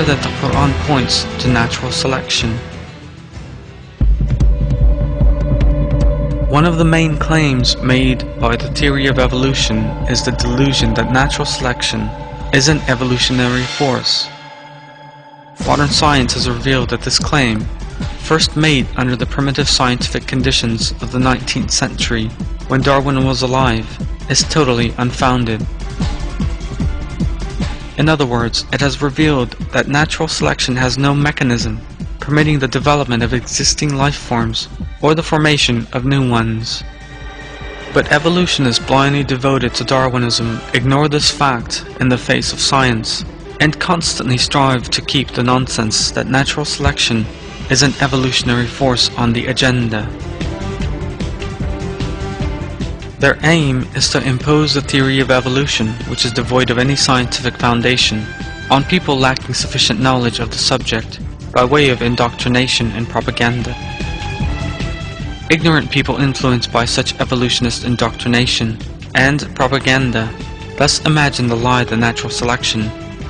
that the Quran points to natural selection. One of the main claims made by the theory of evolution is the delusion that natural selection is an evolutionary force. Modern science has revealed that this claim, first made under the primitive scientific conditions of the 19th century when Darwin was alive, is totally unfounded. In other words, it has revealed that natural selection has no mechanism permitting the development of existing life forms or the formation of new ones. But evolutionists blindly devoted to Darwinism ignore this fact in the face of science and constantly strive to keep the nonsense that natural selection is an evolutionary force on the agenda. Their aim is to impose the theory of evolution, which is devoid of any scientific foundation, on people lacking sufficient knowledge of the subject by way of indoctrination and propaganda. Ignorant people influenced by such evolutionist indoctrination and propaganda thus imagine the lie that natural selection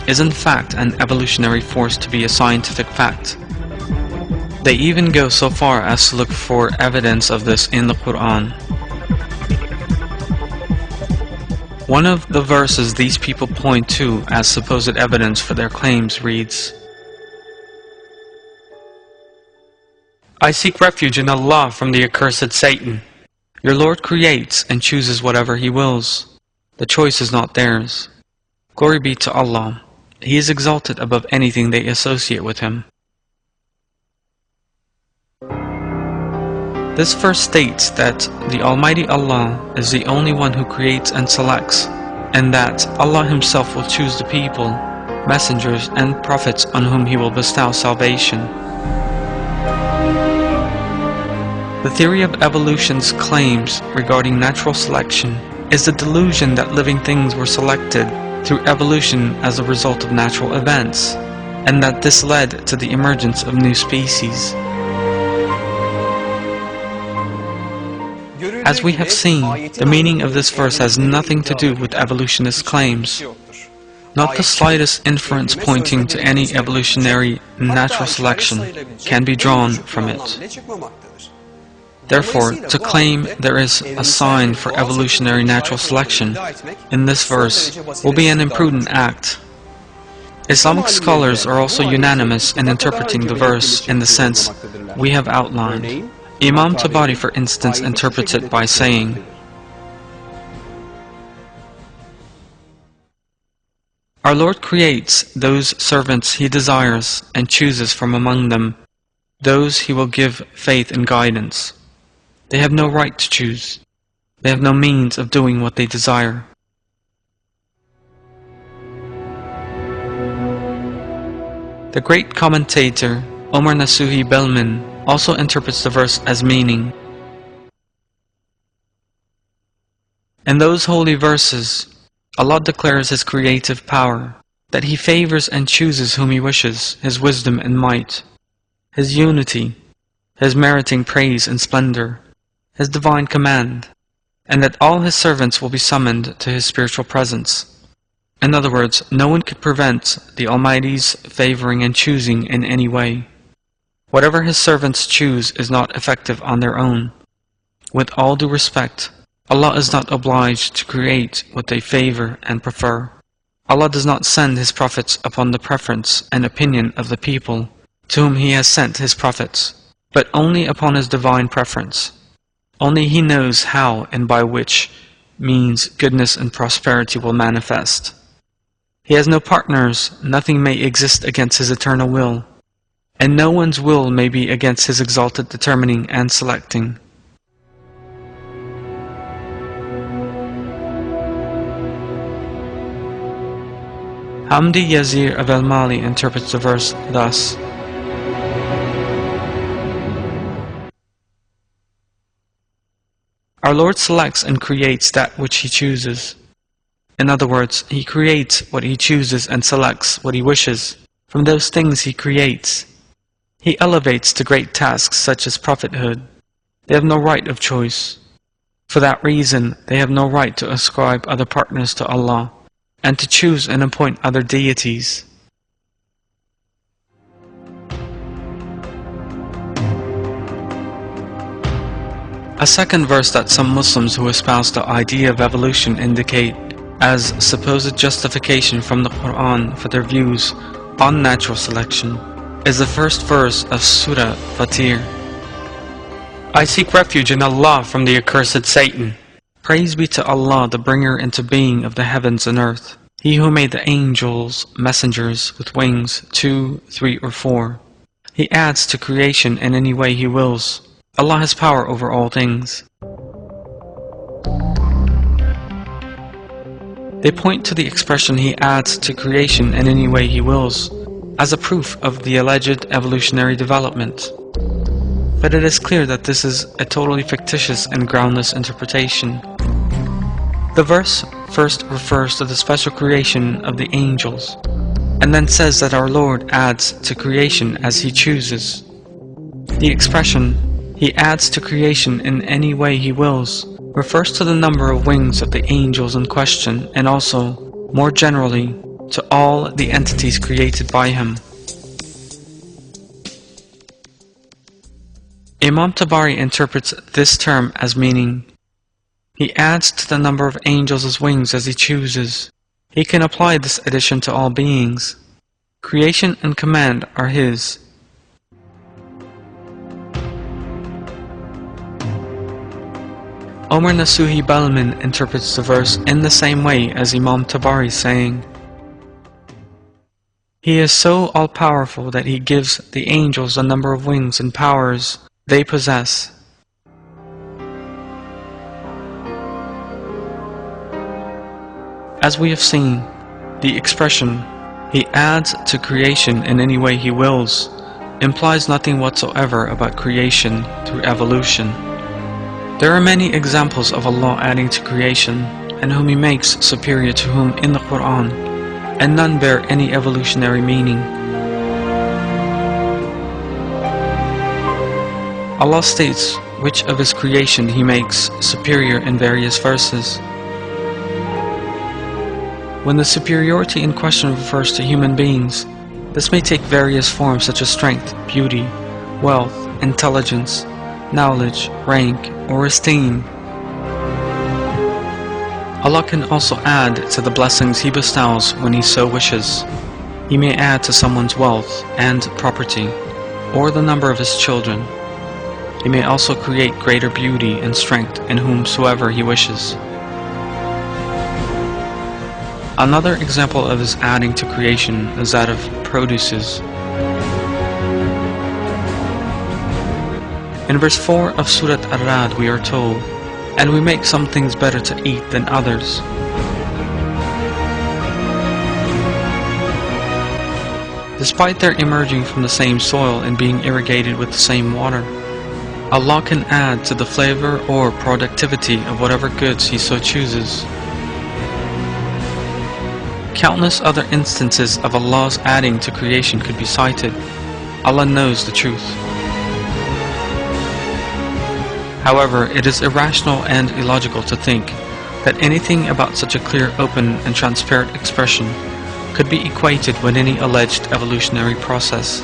is in fact an evolutionary force to be a scientific fact. They even go so far as to look for evidence of this in the Quran. One of the verses these people point to as supposed evidence for their claims reads, "I seek refuge in Allah from the accursed Satan. Your Lord creates and chooses whatever He wills. The choice is not theirs. Glory be to Allah. He is exalted above anything they associate with Him." This verse states that the Almighty Allah is the only one who creates and selects, and that Allah Himself will choose the people, messengers, and prophets on whom He will bestow salvation. The theory of evolution's claims regarding natural selection is the delusion that living things were selected through evolution as a result of natural events, and that this led to the emergence of new species. As we have seen, the meaning of this verse has nothing to do with evolutionist claims. Not the slightest inference pointing to any evolutionary natural selection can be drawn from it. Therefore, to claim there is a sign for evolutionary natural selection in this verse will be an imprudent act. Islamic scholars are also unanimous in interpreting the verse in the sense we have outlined. Imam Tabari, for instance, interprets it by saying, "Our Lord creates those servants He desires and chooses from among them those He will give faith and guidance. They have no right to choose. They have no means of doing what they desire." The great commentator Omar Nasuhi Belman also interprets the verse as meaning, "In those holy verses, Allah declares His creative power, that He favors and chooses whom He wishes, His wisdom and might, His unity, His meriting praise and splendor, His divine command, and that all His servants will be summoned to His spiritual presence." In other words, no one could prevent the Almighty's favoring and choosing in any way. Whatever His servants choose is not effective on their own. With all due respect, Allah is not obliged to create what they favor and prefer. Allah does not send His prophets upon the preference and opinion of the people to whom He has sent His prophets, but only upon His divine preference. Only He knows how and by which means goodness and prosperity will manifest. He has no partners, nothing may exist against His eternal will, and no one's will may be against His exalted determining and selecting. Hamdi Yazir of Al-Mali interprets the verse thus, "Our Lord selects and creates that which He chooses." In other words, He creates what He chooses and selects what He wishes from those things He creates. He elevates to great tasks such as prophethood. They have no right of choice. For that reason, they have no right to ascribe other partners to Allah, and to choose and appoint other deities. A second verse that some Muslims who espouse the idea of evolution indicate as supposed justification from the Quran for their views on natural selection is the first verse of Surah Fatir. I seek refuge in Allah from the accursed Satan. Praise be to Allah, the bringer into being of the heavens and earth, He who made the angels, messengers with wings, 2, 3, or 4. He adds to creation in any way He wills. Allah has power over all things. They point to the expression He adds to creation in any way He wills as a proof of the alleged evolutionary development. But it is clear that this is a totally fictitious and groundless interpretation. The verse first refers to the special creation of the angels, and then says that our Lord adds to creation as He chooses. The expression, He adds to creation in any way He wills, refers to the number of wings of the angels in question, and also, more generally, to all the entities created by Him. Imam Tabari interprets this term as meaning, He adds to the number of angels' wings as He chooses. He can apply this addition to all beings. Creation and command are His. Omar Nasuhi Balman interprets the verse in the same way as Imam Tabari, saying, He is so all-powerful that He gives the angels the number of wings and powers they possess. As we have seen, the expression, He adds to creation in any way He wills, implies nothing whatsoever about creation through evolution. There are many examples of Allah adding to creation, and whom He makes superior to whom in the Quran, and none bear any evolutionary meaning. Allah states which of His creation He makes superior in various verses. When the superiority in question refers to human beings, this may take various forms such as strength, beauty, wealth, intelligence, knowledge, rank, or esteem. Allah can also add to the blessings He bestows when He so wishes. He may add to someone's wealth and property, or the number of his children. He may also create greater beauty and strength in whomsoever He wishes. Another example of His adding to creation is that of produces. In verse 4 of Surah Ar-Ra'd we are told, And we make some things better to eat than others. Despite their emerging from the same soil and being irrigated with the same water, Allah can add to the flavor or productivity of whatever goods He so chooses. Countless other instances of Allah's adding to creation could be cited. Allah knows the truth. However, it is irrational and illogical to think that anything about such a clear, open, and transparent expression could be equated with any alleged evolutionary process.